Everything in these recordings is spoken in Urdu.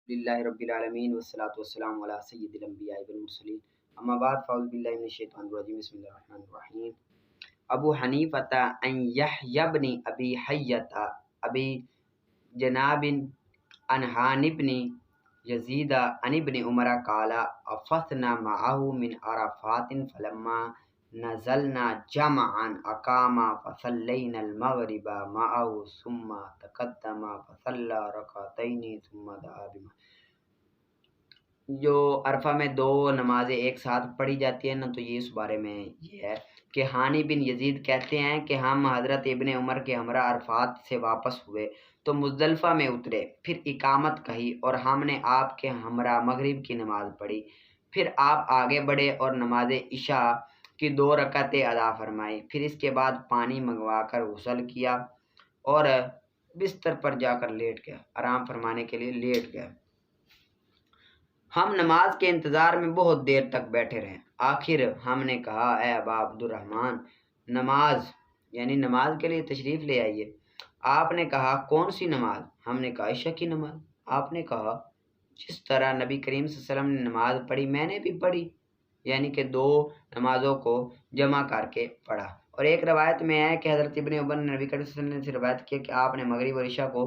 للہ رب العالمین والصلاة والسلام علی سید الانبیاء والمرسلین اما بعد فاعوذ باللہ من الشیطان الرجیم بسم اللہ الرحمن الرحیم ابو حنیفۃ ان یحیی بن ابی حیۃ ابی جناب عن حان بن یزید عن ابن عمر قال افثنا معه من عرفات فلما نزلنا جمعا اقام فصلینا المغرب معه ثم تقدم فصلى ركعتين ثم دعا بما. جو عرفہ میں دو نمازیں ایک ساتھ پڑھی جاتی ہیں نا، تو یہ اس بارے میں یہ ہے کہ حانی بن یزید کہتے ہیں کہ ہم حضرت ابن عمر کے ہمراہ عرفات سے واپس ہوئے تو مزدلفہ میں اترے، پھر اقامت کہی اور ہم نے آپ کے ہمراہ مغرب کی نماز پڑھی، پھر آپ آگے بڑھے اور نماز عشاء کی 2 رکعتیں ادا فرمائی، پھر اس کے بعد پانی منگوا کر غسل کیا اور بستر پر جا کر لیٹ گیا، آرام فرمانے کے لیے لیٹ گیا۔ ہم نماز کے انتظار میں بہت دیر تک بیٹھے رہے، آخر ہم نے کہا اے ابا عبد الرحمن، نماز کے لیے تشریف لے آئیے۔ آپ نے کہا کون سی نماز؟ ہم نے کہا عشاء کی نماز۔ آپ نے کہا جس طرح نبی کریم صلی اللہ علیہ وسلم نے نماز پڑھی میں نے بھی پڑھی، یعنی کہ 2 نمازوں کو جمع کر کے پڑھا۔ اور ایک روایت میں ہے کہ حضرت ابن عمر نے نبی کریم صلی اللہ علیہ وسلم سے روایت کیا کہ آپ نے مغرب اور عشاء کو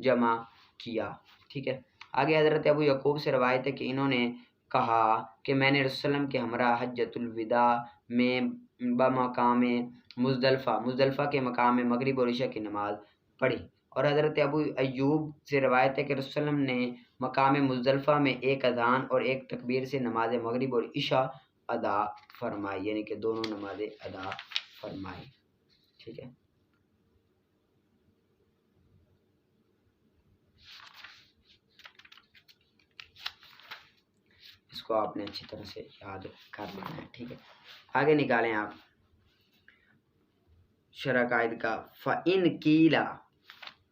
جمع کیا، ٹھیک ہے۔ آگے حضرت ابو یعقوب سے روایت ہے کہ انہوں نے کہا کہ میں نے رسول اللہ کے ہمراہ حجۃ الوداع میں بمقام مزدلفہ کے مقام میں مغرب اور عشاء کی نماز پڑھی، اور حضرت ابو ایوب سے روایت ہے کہ رسول اللہ نے مقام مزدلفہ میں 1 اذان اور 1 تکبیر سے نماز مغرب اور عشاء ادا فرمائی، یعنی کہ دونوں نمازیں ادا فرمائی، ٹھیک ہے۔ اس کو آپ نے اچھی طرح سے یاد کر لینا ہے، ٹھیک ہے۔ آگے نکالیں آپ شرح قائد کا فَإِن قِيلَ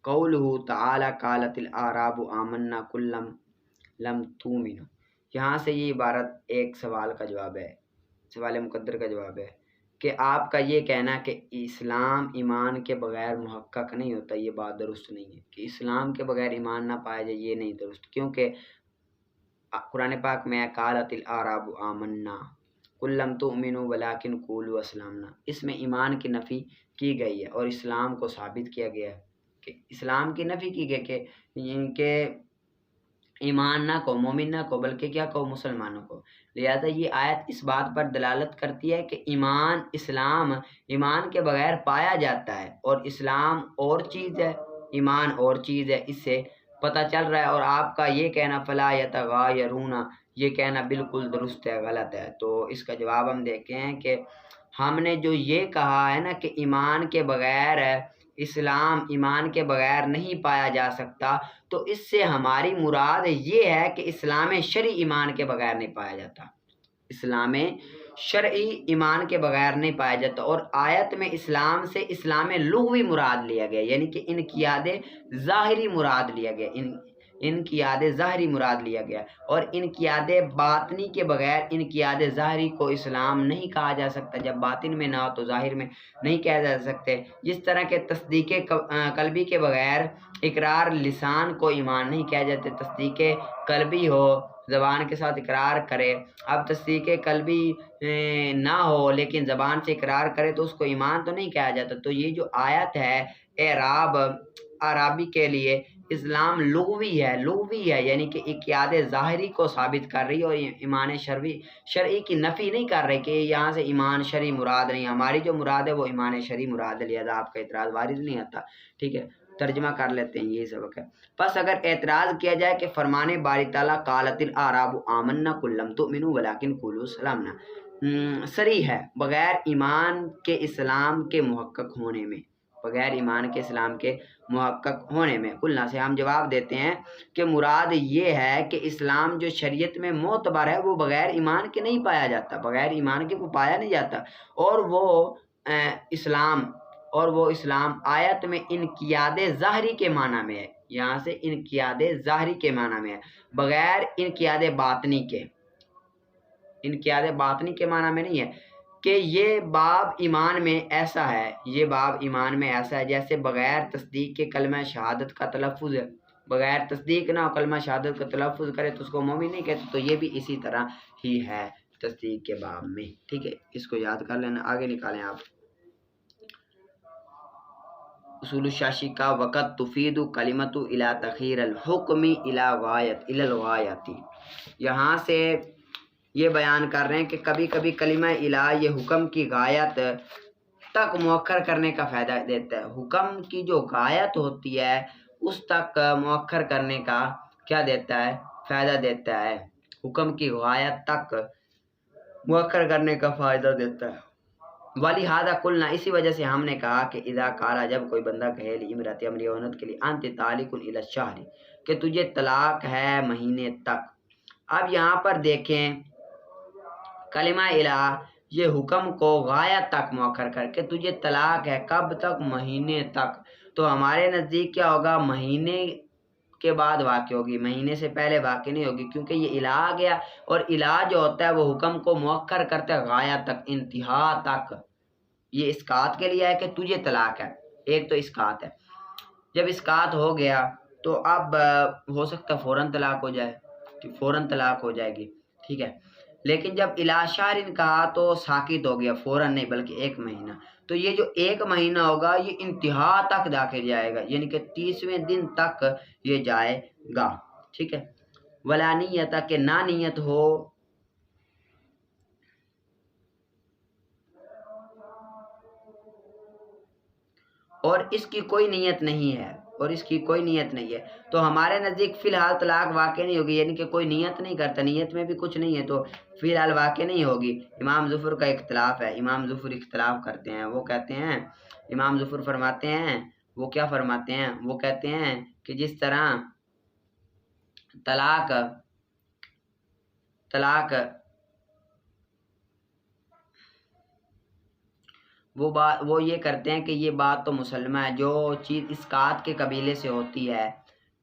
قَوْلُهُ تَعَالَى قَالَتِ الْأَعْرَابُ آمَنَّا قُل لَّمْ تُؤْمِنُوا، یہاں سے یہ عبارت ایک سوال کا جواب ہے، سوال مقدر کا جواب ہے کہ آپ کا یہ کہنا کہ اسلام ایمان کے بغیر محقق نہیں ہوتا، یہ بات درست نہیں ہے کہ اسلام کے بغیر ایمان نہ پایا جائے، یہ نہیں درست، کیونکہ قرآن پاک میں قالت الاعراب آمنا قل لم تؤمنوا ولکن قولوا اسلمنا، اس میں ایمان کی نفی کی گئی ہے اور اسلام کو ثابت کیا گیا ہے کہ اسلام کی نفی کی گئی کہ ایمان نہ کو، مومن نہ کو، بلکہ کیا کو، مسلمانوں کو۔ لہذا یہ آیت اس بات پر دلالت کرتی ہے کہ اسلام ایمان کے بغیر پایا جاتا ہے، اور اسلام اور چیز ہے، ایمان اور چیز ہے، اس سے پتہ چل رہا ہے۔ اور آپ کا یہ کہنا فلا یتغایرون، یہ کہنا بالکل درست ہے، غلط ہے۔ تو اس کا جواب ہم دیکھتے ہیں کہ ہم نے جو یہ کہا ہے نا کہ ایمان کے بغیر اسلام ایمان کے بغیر نہیں پایا جا سکتا، تو اس سے ہماری مراد یہ ہے کہ اسلام شرعی ایمان کے بغیر نہیں پایا جاتا، اسلام شرعی ایمان کے بغیر نہیں پایا جاتا۔ اور آیت میں اسلام سے اسلام لغوی مراد لیا گیا، یعنی کہ انقیاد ظاہری مراد لیا گیا، انقیاد ظاہری مراد لیا گیا، اور انقیاد باطنی کے بغیر انقیاد ظاہری کو اسلام نہیں کہا جا سکتا، جب باطن میں نہ ہو تو ظاہر میں نہیں کہا جا سکتے۔ جس طرح کے تصدیق قلبی کے بغیر اقرار لسان کو ایمان نہیں کہا جاتا، تصدیق قلبی ہو، زبان کے ساتھ اقرار کرے، اب تصدیق قلبی نہ ہو لیکن زبان سے اقرار کرے تو اس کو ایمان تو نہیں کہا جاتا۔ تو یہ جو آیت ہے عرابی کے لیے اسلام لغوی ہے، یعنی کہ انقیاد ظاہری کو ثابت کر رہی ہے، اور ایمان شرعی کی نفی نہیں کر رہی کہ یہاں سے ایمان شرعی مراد نہیں، ہماری جو مراد ہے وہ ایمان شرعی مراد ہے، لہذا آپ کا اعتراض وارد نہیں آتا، ٹھیک ہے۔ ترجمہ کر لیتے ہیں، یہی سبق ہے۔ پس اگر اعتراض کیا جائے کہ فرمان باری تعالیٰ قالت الاعراب آمنا قل لم تؤمنوا ولکن قولوا اسلمنا صریح ہے بغیر ایمان کے اسلام کے محقق ہونے میں، بغیر ایمان کے اسلام کے محقق ہونے میں۔ قلنا سے ہم جواب دیتے ہیں کہ مراد یہ ہے کہ اسلام جو شریعت میں معتبر ہے وہ بغیر ایمان کے نہیں پایا جاتا، بغیر ایمان کے وہ پایا نہیں جاتا، اور وہ اسلام آیت میں انقیاد ظاہری کے معنی میں ہے، یہاں سے انقیاد ظاہری کے معنی میں ہے، بغیر انقیاد باطنی کے، انقیاد باطنی کے معنی میں نہیں ہے کہ یہ باب ایمان میں ایسا ہے، یہ باب ایمان میں ایسا ہے جیسے بغیر تصدیق کے کلمہ شہادت کا تلفظ ہے، بغیر تصدیق نہ ہو، کلمہ شہادت کا تلفظ کرے تو اس کو مومن نہیں کہتے، تو یہ بھی اسی طرح ہی ہے تصدیق کے باب میں، ٹھیک ہے، اس کو یاد کر لینا، آگے نکالیں آپ۔ اصول الشاشی کا وقت تفید کلمت الی تخیر الحکم الی غایت الی الغایتی، یہاں سے یہ بیان کر رہے ہیں کہ کبھی کبھی کلمہ الہ یہ حکم کی غایت تک مؤخر کرنے کا فائدہ دیتا ہے، حکم کی جو غایت ہوتی ہے اس تک مؤخر کرنے کا کیا دیتا ہے، فائدہ دیتا ہے، حکم کی غایت تک مؤخر کرنے کا فائدہ دیتا ہے۔ وَلِهَذَا قُلْنَا، اسی وجہ سے ہم نے کہا کہ اذا قال، جب کوئی بندہ کہے لِامْرَأَتِ اپنی عورت کے لیے انت طالق الی الشہر، کہ تجھے طلاق ہے مہینے تک۔ اب یہاں پر دیکھیں کلمہ الہ یہ حکم کو غایت تک مؤخر کر کے تجھے طلاق ہے کب تک، مہینے تک، تو ہمارے نزدیک کیا ہوگا، مہینے کے بعد واقع ہوگی، مہینے سے پہلے واقع نہیں ہوگی، کیونکہ یہ الہ آ گیا، اور الہ جو ہوتا ہے وہ حکم کو مؤخر کرتا ہے غایت تک، انتہا تک۔ یہ اسقاط کے لیے ہے کہ تجھے طلاق ہے، ایک تو اسقاط ہے، جب اسقاط ہو گیا تو اب ہو سکتا ہے فوراً طلاق ہو جائے، فوراً طلاق ہو جائے گی، ٹھیک ہے، لیکن جب الی شہر کہا تو ساکت ہو گیا، فوراً نہیں بلکہ ایک مہینہ، تو یہ جو ایک مہینہ ہوگا یہ انتہا تک داخل جائے گا، یعنی کہ 30ویں دن تک یہ جائے گا، ٹھیک ہے۔ ولا نیت، کہ نہ نیت ہو، اور اس کی کوئی نیت نہیں ہے، اور اس کی کوئی نیت نہیں ہے، تو ہمارے نزدیک فی الحال طلاق واقع نہیں ہوگی، یعنی کہ کوئی نیت نہیں کرتا، نیت میں بھی کچھ نہیں ہے تو فی الحال واقع نہیں ہوگی۔ امام ظفر کا اختلاف ہے، امام ظفر اختلاف کرتے ہیں، وہ کہتے ہیں، امام ظفر فرماتے ہیں، وہ کیا فرماتے ہیں، وہ کہتے ہیں کہ جس طرح طلاق وہ یہ کرتے ہیں کہ یہ بات تو مسلمہ ہے، جو چیز اسقاط کے قبیلے سے ہوتی ہے،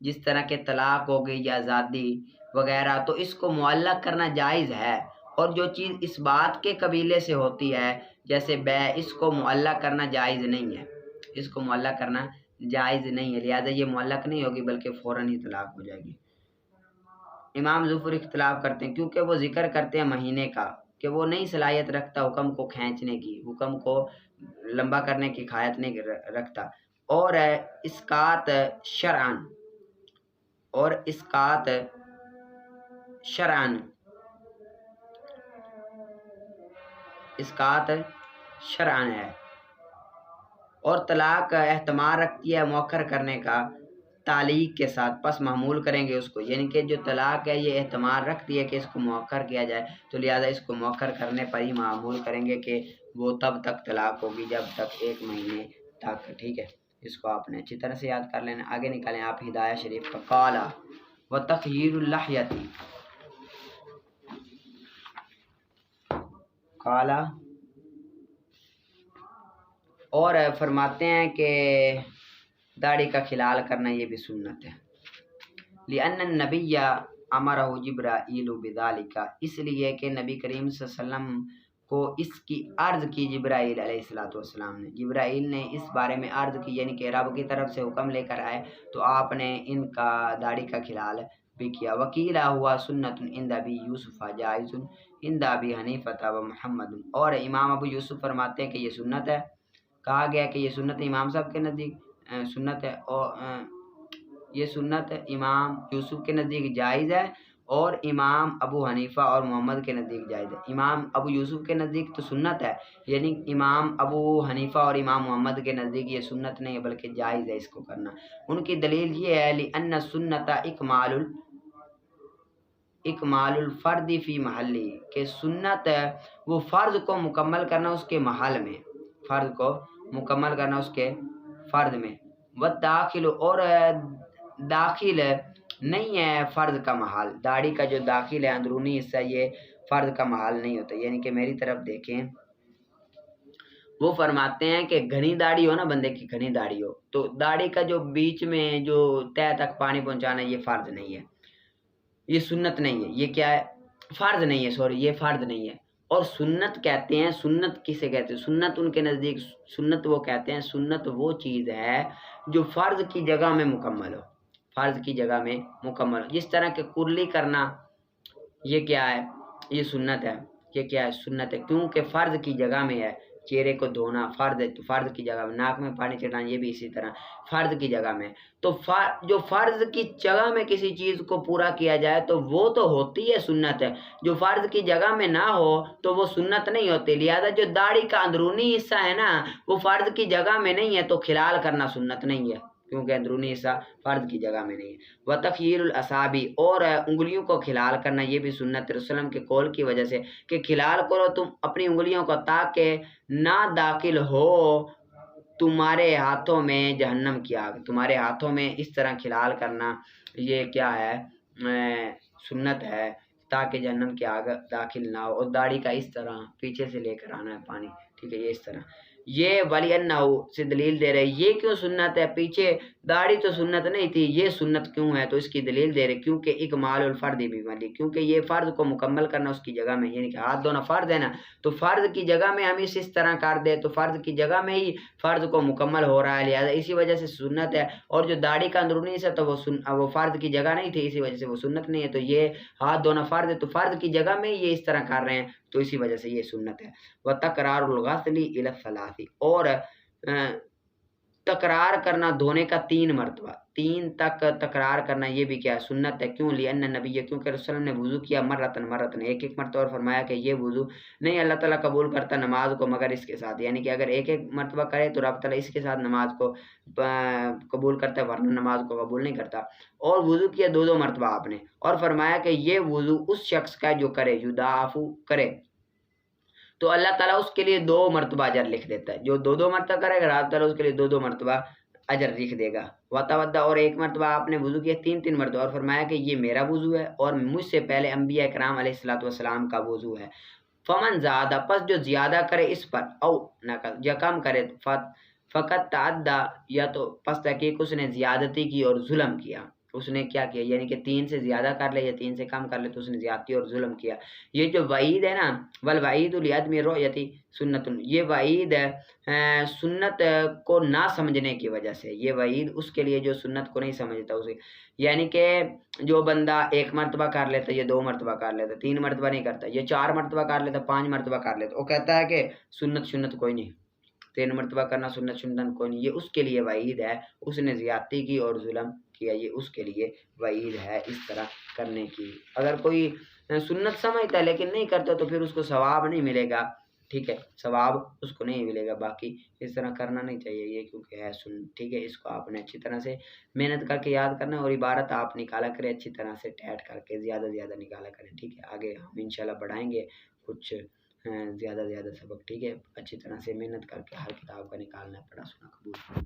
جس طرح کہ طلاق ہو گئی یا آزادی وغیرہ، تو اس کو معلق کرنا جائز ہے، اور جو چیز اس بات کے قبیلے سے ہوتی ہے جیسے بے، اس کو معلق کرنا جائز نہیں ہے، اس کو معلق کرنا جائز نہیں ہے، لہذا یہ معلق نہیں ہوگی بلکہ فوراً ہی طلاق ہو جائے گی۔ امام ظفر اختلاف کرتے ہیں کیونکہ وہ ذکر کرتے ہیں مہینے کا، کہ وہ نہیں صلاحیت رکھتا حکم کو کھینچنے کی، حکم کو لمبا کرنے کی قایت نہیں رکھتا، اور اسقاط شرعن، اور اسقاط شرعن، اسقاط شرعن ہے، اور طلاق احتمال رکھتی ہے مؤخر کرنے کا تعلیق کے ساتھ، پس معمول کریں گے اس کو، یعنی کہ جو طلاق ہے یہ احتمال رکھتی ہے کہ اس کو مؤخر کیا جائے، تو لہذا اس کو مؤخر کرنے پر ہی معمول کریں گے کہ وہ تب تک طلاق ہوگی جب تک ایک مہینے تک، ٹھیک ہے، اس کو آپ نے اچھی طرح سے یاد کر لینا۔ آگے نکالیں آپ ہدایہ شریف کا قالا و تخییر اللحیتی، قالا، اور فرماتے ہیں کہ داڑھی کا کھلال کرنا یہ بھی سنت ہے، لأن النبی امرہ جبرائیل بذالک، اس لیے کہ نبی کریم صلی اللہ علیہ وسلم کو اس کی عرض کی جبرائیل علیہ السلام نے، جبرائیل نے اس بارے میں عرض کی، یعنی کہ رب کی طرف سے حکم لے کر آئے تو آپ نے ان کا داڑھی کا کھلال بھی کیا۔ وکیلا ہوا سنت عند ابی یوسف جائز عند ابی حنیفہ و محمد، اور امام ابو یوسف فرماتے ہیں کہ یہ سنت ہے، کہا گیا کہ یہ سنت امام صاحب کے نزدیک سنت ہے، اور یہ سنت امام یوسف کے نزدیک جائز ہے، اور امام ابو حنیفہ اور محمد کے نزدیک جائز ہے۔ امام ابو یوسف کے نزدیک تو سنت ہے، یعنی امام ابو حنیفہ اور امام محمد کے نزدیک یہ سنت نہیں ہے بلکہ جائز ہے اس کو کرنا۔ ان کی دلیل یہ ہے لأن السنت اکمال الفرد فی محلی، کہ سنت وہ فرض کو مکمل کرنا اس کے محل میں، فرض کو مکمل کرنا اس کے فرد میں، والداخل، اور داخل نہیں ہے فرض کا محل، داڑھی کا جو داخل ہے اندرونی حصہ یہ فرض کا محل نہیں ہوتا، یعنی کہ میری طرف دیکھیں، وہ فرماتے ہیں کہ گھنی داڑھی ہو نا، بندے کی گھنی داڑھی ہو تو داڑھی کا جو بیچ میں جو تہ تک پانی پہنچانا یہ فرض نہیں ہے، یہ سنت نہیں ہے، یہ کیا ہے، فرض نہیں ہے، سوری یہ فرض نہیں ہے۔ اور سنت کہتے ہیں، سنت کسے کہتے ہیں، سنت ان کے نزدیک، سنت وہ کہتے ہیں، سنت وہ چیز ہے جو فرض کی جگہ میں مکمل ہو، فرض کی جگہ میں مکمل ہو۔ جس طرح کہ کرلی کرنا یہ کیا ہے؟ یہ سنت ہے، یہ کیا ہے؟ سنت ہے، کیونکہ فرض کی جگہ میں ہے۔ چہرے کو دھونا فرض ہے، تو فرض کی جگہ میں، ناک میں پانی چڑھانا یہ بھی اسی طرح فرض کی جگہ میں۔ تو جو فرض کی جگہ میں کسی چیز کو پورا کیا جائے تو وہ تو ہوتی ہے سنت ہے، جو فرض کی جگہ میں نہ ہو تو وہ سنت نہیں ہوتی۔ لہذا جو داڑھی کا اندرونی حصہ ہے نا وہ فرض کی جگہ میں نہیں ہے تو خلال کرنا سنت نہیں ہے، کیونکہ اندرونی حصہ فرض کی جگہ میں نہیں ہے۔ وتخییر الاصابع، اور انگلیوں کو کھلال کرنا یہ بھی سنت رسول اللہ کے قول کی وجہ سے کہ کھلال کرو تم اپنی انگلیوں کو تاکہ نہ داخل ہو تمہارے ہاتھوں میں جہنم کی آگ۔ تمہارے ہاتھوں میں اس طرح کھلال کرنا یہ کیا ہے؟ سنت ہے، تاکہ جہنم کی آگ داخل نہ ہو۔ اور داڑھی کا اس طرح پیچھے سے لے کر آنا ہے پانی، ٹھیک ہے، یہ اس طرح۔ یہ ولی انہو سے دلیل دے رہے، یہ کیوں سنت ہے؟ پیچھے داڑھی تو سنت نہیں تھی، یہ سنت کیوں ہے؟ تو اس کی دلیل دے رہے کیونکہ اکمال الفرد بھی ملی، کیونکہ یہ فرض کو مکمل کرنا اس کی جگہ میں، یعنی کہ ہاتھ دھونا فرض ہے نا، تو فرض کی جگہ میں ہم اس طرح کر دے تو فرض کی جگہ میں ہی فرض کو مکمل ہو رہا ہے، لہذا اسی وجہ سے سنت ہے۔ اور جو داڑھی کا اندرونی سے تو وہ فرض کی جگہ نہیں تھی، اسی وجہ سے وہ سنت نہیں ہے۔ تو یہ ہاتھ دھونا فرض ہے تو فرض کی جگہ میں یہ اس طرح کر رہے ہیں تو اسی وجہ سے یہ سنت ہے۔ وتکرار الغسل الی الثلاث، اور تکرار کرنا دھونے کا 3 مرتبہ، 3 تک تکرار کرنا یہ بھی کیا ہے؟ سنت ہے۔ کیوں؟ لأن نبی، کیونکہ رسول اللہ نے وضو کیا مرتن ایک مرتبہ، اور فرمایا کہ یہ وضو نہیں اللہ تعالیٰ قبول کرتا نماز کو مگر اس کے ساتھ، یعنی کہ اگر ایک مرتبہ کرے تو رب تعالیٰ اس کے ساتھ نماز کو قبول کرتا ہے، ورنہ نماز کو قبول نہیں کرتا۔ اور وضو کیا 2 مرتبہ آپ نے، اور فرمایا کہ یہ وضو اس شخص کا جو کرے، یضاعف کرے، تو اللہ تعالیٰ اس کے لیے 2 مرتبہ اجر لکھ دیتا ہے۔ جو 2 مرتبہ کرے گا اللہ تعالیٰ اس کے لیے 2 مرتبہ اجر لکھ دے گا۔ وتودع، اور 1 مرتبہ آپ نے وضو کیا 3 مرتبہ، اور فرمایا کہ یہ میرا وضو ہے اور مجھ سے پہلے انبیاء کرام علیہ السلام کا وضو ہے۔ فمن زیادہ، پس جو زیادہ کرے اس پر، او نقص یا کم کرے، فقط تعدی، یا تو پس تحقیق اس نے زیادتی کی اور ظلم کیا۔ اس نے کیا کیا؟ یعنی کہ 3 سے زیادہ کر لے یا 3 سے کم کر لے تو اس نے زیادتی اور ظلم کیا۔ یہ جو وعید ہے نا، والوعید لعدم رؤیت سنت، یہ وعید ہے سنت کو نہ سمجھنے کی وجہ سے، یہ وعید اس کے لیے جو سنت کو نہیں سمجھتا اسے، یعنی کہ جو بندہ 1 مرتبہ کر لیتا، یہ 2 مرتبہ کر لیتا، 3 مرتبہ نہیں کرتا، یہ 4 مرتبہ کر لیتا، 5 مرتبہ کر لیتا، وہ کہتا ہے کہ سنت کوئی نہیں، 3 مرتبہ کرنا سنت کوئی نہیں، یہ اس کے لیے وعید ہے، اس نے زیادتی کی اور ظلم کیا، یہ اس کے لیے وعید ہے اس طرح کرنے کی۔ اگر کوئی سنت سمجھتا ہے لیکن نہیں کرتا تو پھر اس کو ثواب نہیں ملے گا، ٹھیک ہے، ثواب اس کو نہیں ملے گا۔ باقی اس طرح کرنا نہیں چاہیے یہ، کیونکہ ہے سنت، ٹھیک ہے، اس کو آپ نے اچھی طرح سے محنت کر کے یاد کرنا، اور عبارت آپ نکالا کریں اچھی طرح سے ٹیٹ کر کے، زیادہ نکالا کریں، ٹھیک ہے۔ آگے ہم انشاءاللہ بڑھائیں گے کچھ زیادہ سبق، ٹھیک ہے، اچھی طرح سے محنت کر کے ہر کتاب کا نکالنا ہے، پڑھا سنا قبول۔